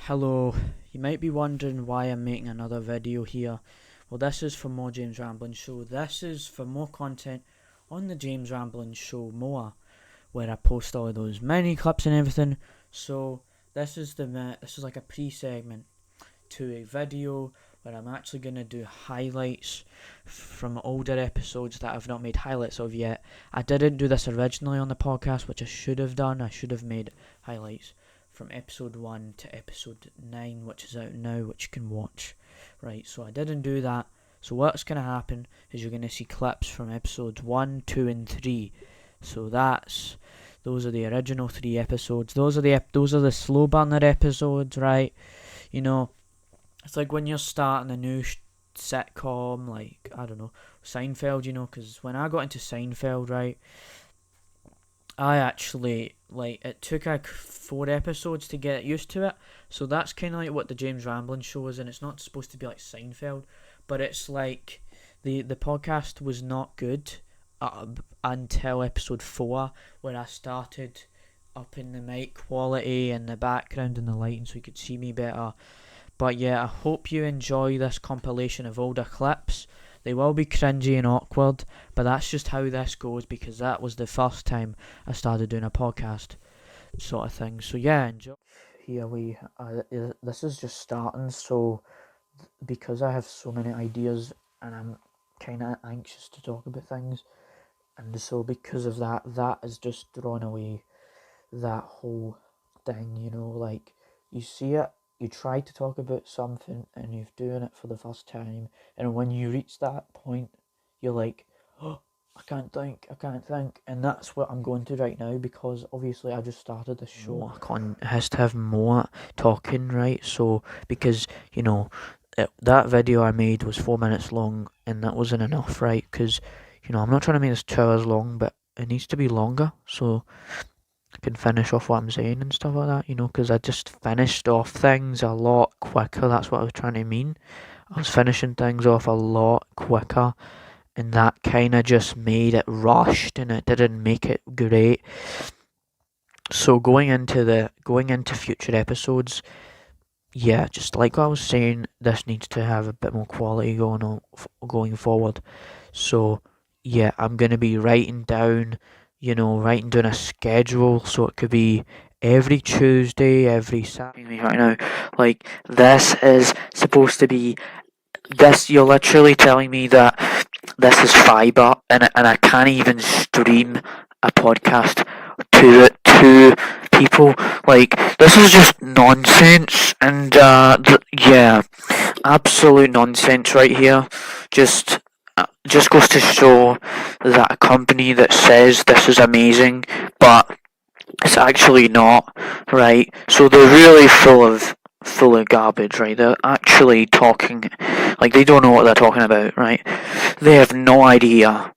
Hello, you might be wondering why I'm making another video here. Well, this is for more James Ramblin' Show. This is for more content on the James Ramblin' Show more, where I post all of those mini clips and everything. So this is like a pre-segment to a video where I'm actually gonna do highlights from older episodes that I've not made highlights of yet. I didn't do this originally on the podcast, which I should have done. I should have made highlights from episode 1 to episode 9, which is out now, which you can watch. Right, so I didn't do that. So what's going to happen is you're going to see clips from episodes 1, 2 and 3. So those are the original 3 episodes. Those are the slow burner episodes, right? You know, it's like when you're starting a new sitcom, like, I don't know, Seinfeld, because when I got into Seinfeld, right, I actually, it took 4 episodes to get used to it. So that's kind of like what the James Ramblin' Show is, and it's not supposed to be like Seinfeld, but it's like the podcast was not good until episode 4, where I started upping the mic quality and the background and the lighting so you could see me better. But yeah, I hope you enjoy this compilation of older clips. They will be cringy and awkward, but that's just how this goes because that was the first time I started doing a podcast sort of thing. So yeah, enjoy. This is just starting, so because I have so many ideas and I'm kind of anxious to talk about things, and so because of that, that has just thrown away that whole thing, like you see it, you try to talk about something and you're doing it for the first time, and when you reach that point, you're like, oh, I can't think, and that's what I'm going to right now because obviously I just started the show. It has to have more talking, right? So, because, that video I made was 4 minutes long and that wasn't enough, right? Because, I'm not trying to make this 2 hours long, but it needs to be longer, so I can finish off what I'm saying and stuff like that, because I just finished off things a lot quicker. That's what I was trying to mean. I was finishing things off a lot quicker, and that kind of just made it rushed, and it didn't make it great. So going into future episodes, yeah, just like what I was saying, this needs to have a bit more quality going forward. So yeah, I'm gonna be writing down a schedule, so it could be every Tuesday, every Saturday. Right now, like this is supposed to be this. You're literally telling me that this is fiber, and I can't even stream a podcast to people. Like this is just nonsense, and yeah, absolute nonsense right here. Just goes to show that a company that says this is amazing, but it's actually not, right? So they're really full of garbage, right? They're actually talking like they don't know what they're talking about, right? They have no idea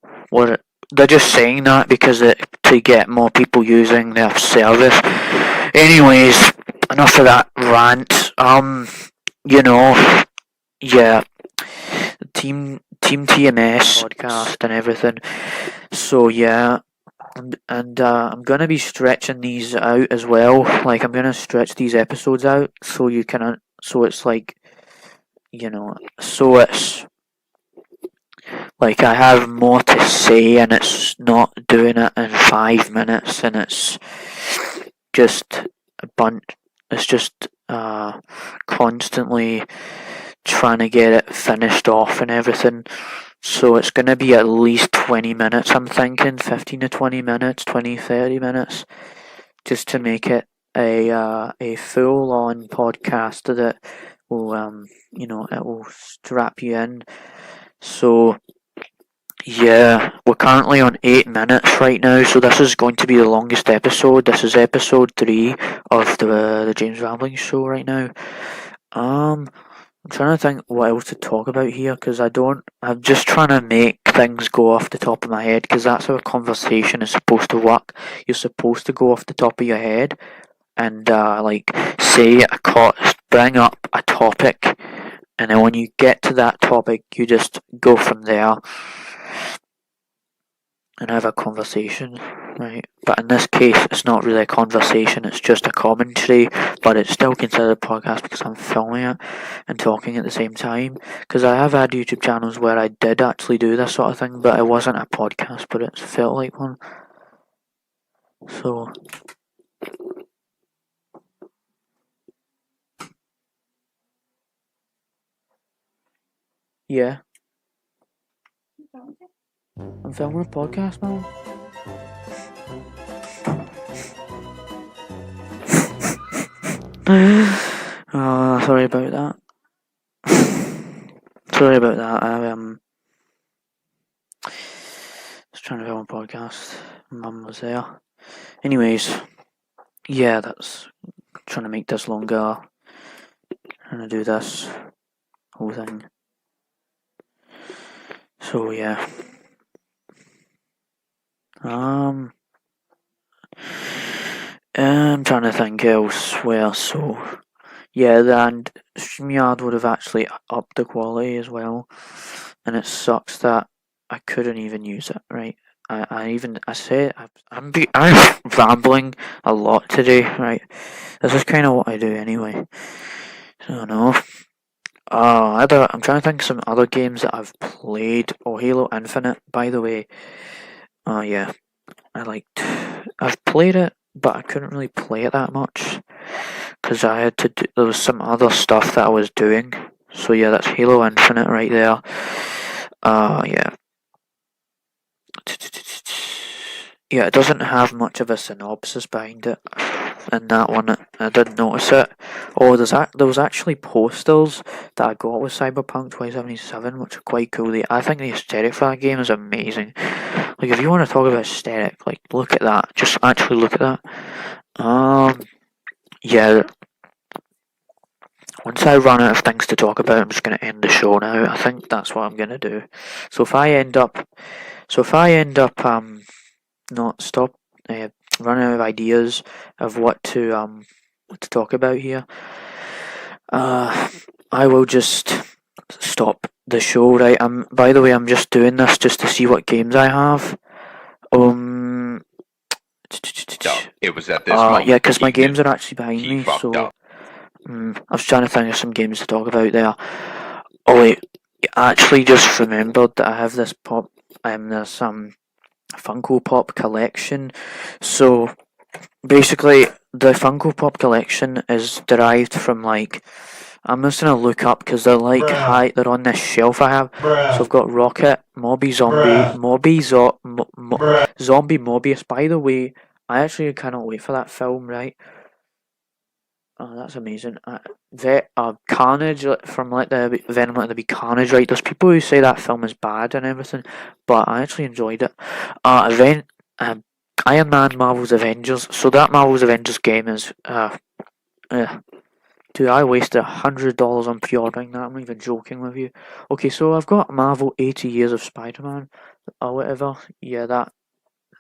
they're just saying that because to get more people using their service. Anyways, enough of that rant. You know, yeah, Team TMS podcast and everything. So yeah, and I'm gonna be stretching these out as well. Like I'm gonna stretch these episodes out so you can, so it's like, so it's like I have more to say and it's not doing it in 5 minutes and it's just a bunch. It's just constantly trying to get it finished off and everything. So it's going to be at least 20 minutes, I'm thinking, 15 to 20 minutes, 20, 30 minutes, just to make it a full-on podcast that will, it will strap you in. So, yeah, we're currently on 8 minutes right now, so this is going to be the longest episode. This is episode 3 of the James Rambling Show right now. I'm trying to think what else to talk about here because I'm just trying to make things go off the top of my head because that's how a conversation is supposed to work. You're supposed to go off the top of your head and bring up a topic, and then when you get to that topic, you just go from there and have a conversation, right? But in this case, it's not really a conversation, it's just a commentary but it's still considered a podcast because I'm filming it and talking at the same time. Because I have had YouTube channels where I did actually do this sort of thing, but it wasn't a podcast, but it felt like one. So yeah, I'm filming a podcast, man. Sorry about that. Sorry about that. I was trying to film a podcast. Mum was there. Anyways, yeah, that's trying to make this longer. Trying to do this whole thing. So yeah. I'm trying to think elsewhere. So yeah, and StreamYard would have actually upped the quality as well, and it sucks that I couldn't even use it. Right, I'm rambling a lot today. Right, this is kind of what I do anyway. So no. I'm trying to think of some other games that I've played. Oh, Halo Infinite, by the way. Yeah, I've played it, but I couldn't really play it that much because I had to do. There was some other stuff that I was doing. So yeah, that's Halo Infinite right there. Yeah. Yeah, it doesn't have much of a synopsis behind it. In that one, I didn't notice it. Oh, there was actually posters that I got with Cyberpunk 2077, which are quite cool. I think the aesthetic for that game is amazing. Like, if you want to talk about aesthetic, like, look at that. Just actually look at that. Yeah. Once I run out of things to talk about, I'm just going to end the show now. I think that's what I'm going to do. So if I end up, not stop, running out of ideas of what to talk about here, I will just stop the show. Right. By the way, I'm just doing this just to see what games I have. It was at this moment. Yeah, because my he knew games are actually behind he me. fucked So up. I was trying to think of some games to talk about there. Oh wait, I actually just remembered that I have this Funko Pop collection. So basically, the Funko Pop collection is derived from, like, I'm just gonna look up because they're like high. They're on this shelf I have. So I've got Rocket, Zombie Mobius. By the way, I actually cannot wait for that film. Right. Oh, that's amazing. Carnage from like the Venom Let There Be Carnage, right? There's people who say that film is bad and everything, but I actually enjoyed it. Iron Man Marvel's Avengers. So that Marvel's Avengers game is dude, I wasted $100 on pre-ordering that. I'm not even joking with you. Okay, so I've got Marvel 80 Years of Spider-Man or whatever. Yeah,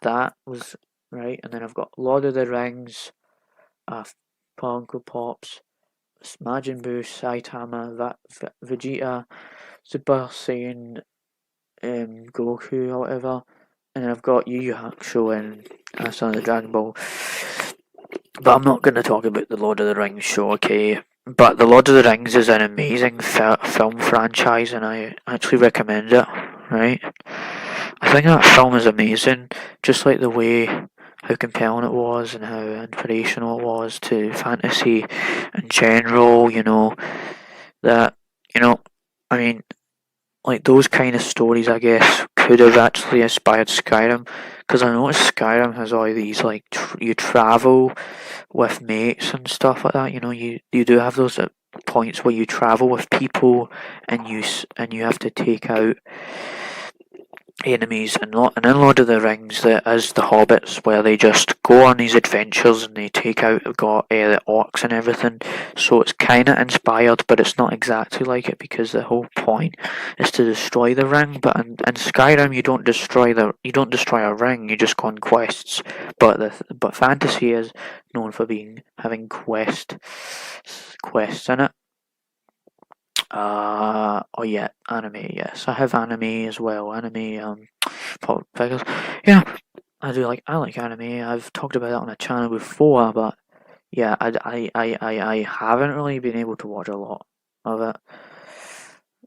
that was right. And then I've got Lord of the Rings, Funko Pops, Majin Buu, Saitama, Vegeta, Super Saiyan, Goku or whatever. And then I've got Yu Yu Hakusho and Son of the Dragon Ball. But I'm not going to talk about the Lord of the Rings show, okay? But the Lord of the Rings is an amazing film franchise, and I actually recommend it, right? I think that film is amazing, just like the way how compelling it was and how inspirational it was to fantasy in general, that, I mean, like those kind of stories, I guess, could have actually inspired Skyrim, because I noticed Skyrim has all these, like, you travel with mates and stuff like that. You do have those points where you travel with people and you have to take out enemies, and in Lord of the Rings there is the hobbits where they just go on these adventures and they take out the orcs and everything. So it's kind of inspired, but it's not exactly like it because the whole point is to destroy the ring. But in Skyrim you don't destroy a ring, you just go on quests. But fantasy is known for having quests in it. Oh yeah, anime. Yes, I have anime as well. Anime, pop figures. Yeah, I like anime. I've talked about that on a channel before, but yeah, I haven't really been able to watch a lot of it.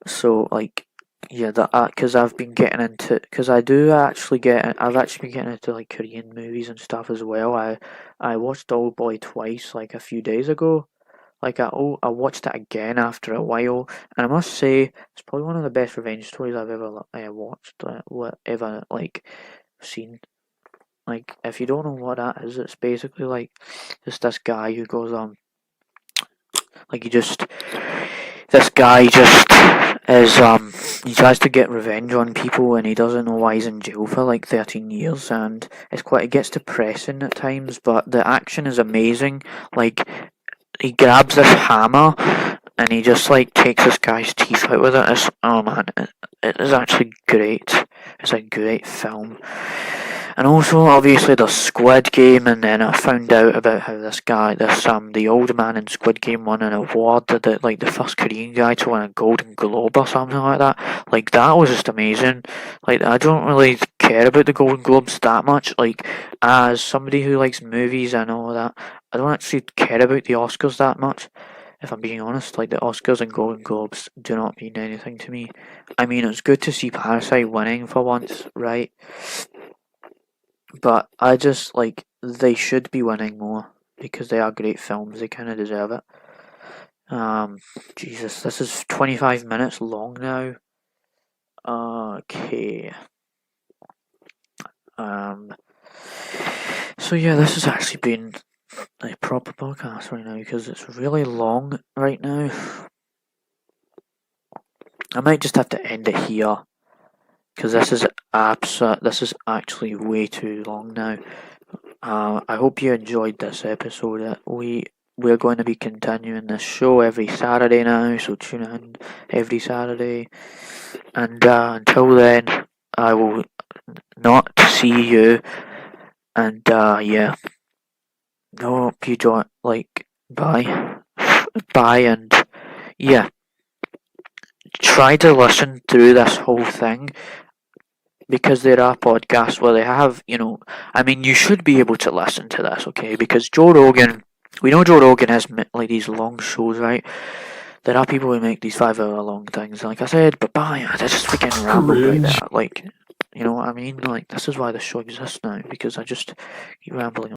So like, yeah, that because I've been getting into because I've actually been getting into like Korean movies and stuff as well. I watched Old Boy twice like a few days ago. Like I watched it again after a while, and I must say it's probably one of the best revenge stories I've ever watched, ever like seen. Like if you don't know what that is, it's basically like just this guy who goes like this guy just is he tries to get revenge on people and he doesn't know why he's in jail for like 13 years, and it gets depressing at times, but the action is amazing. Like he grabs this hammer and he just like takes this guy's teeth out with it. Oh man, it is actually great. It's a great film. And also, obviously, there's Squid Game, and then I found out about how the old man in Squid Game won an award, like the first Korean guy to win a Golden Globe or something like that. Like that was just amazing. Like I don't really care about the Golden Globes that much. Like as somebody who likes movies and all that, I don't actually care about the Oscars that much. If I'm being honest, like the Oscars and Golden Globes do not mean anything to me. I mean, it's good to see Parasite winning for once, right? But I just like they should be winning more because they are great films. They kind of deserve it. Jesus, this is 25 minutes long now. Okay. So yeah, this has actually been a proper podcast right now because it's really long right now. I might just have to end it here because this is actually way too long now. I hope you enjoyed this episode. We're going to be continuing this show every Saturday now, so tune in every Saturday. And until then, I will not see you. And yeah, I hope you join. Like, bye, bye, and yeah, try to listen through this whole thing because there are podcasts where they have, I mean, you should be able to listen to this, okay? Because Joe Rogan, we know Joe Rogan has like these long shows, right? There are people who make these 5 hour long things. Like I said, but bye, I just freaking rambled right there. Like, you know what I mean? Like, this is why the show exists now, because I just keep rambling